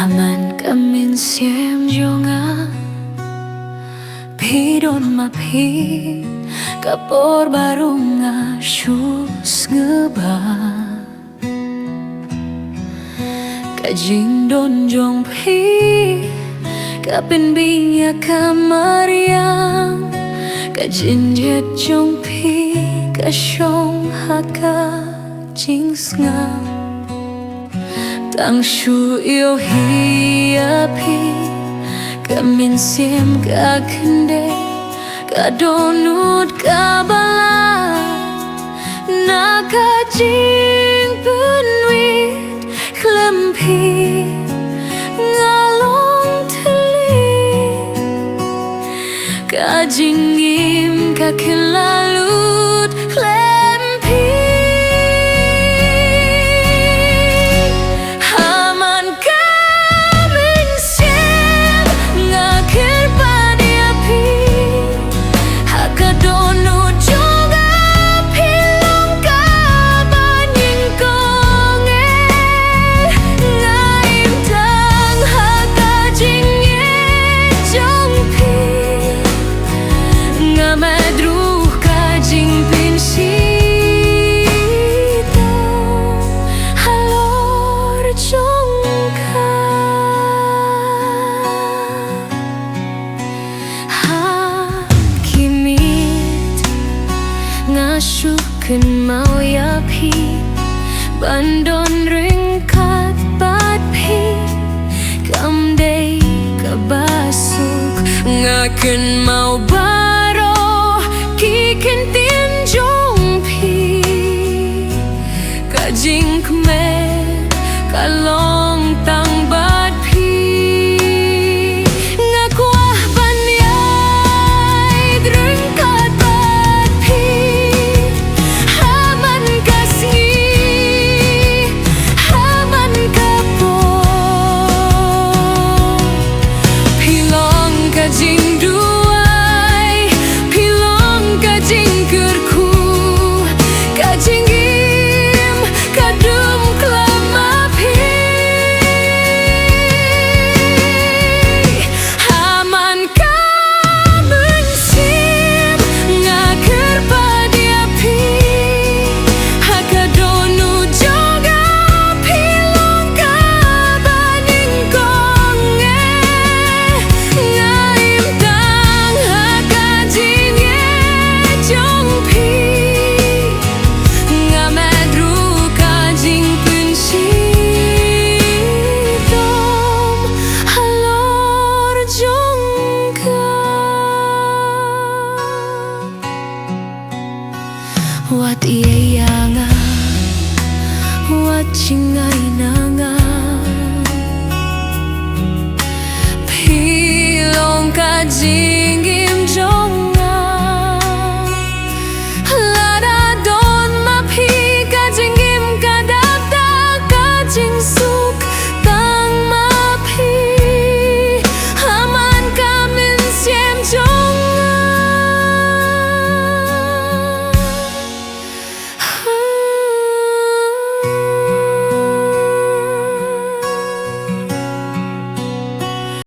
Aman kamin siem jonga Pidon mapi Kapor barunga Shus ngeba Kajing don jong pi Kapin binya kamariang Kajin jet jong pi Kasyong haka jing snga Tang shu yêu hi api Kamin siem ka kende Ka donut ka bala Na ka jing penwit Klempi Ngalong teli Ka jing im ka kilalut Klempi Syukin mau ya pi Bandon ringkat bat pi Kam day kabasuk Ngaken mau baro Kikin tin jong pi Kajing kmer Kalong tang bat pi Ngakuah banyai Ringkat bat pi Wat iya nga Wat cingay na nga Pilong kajing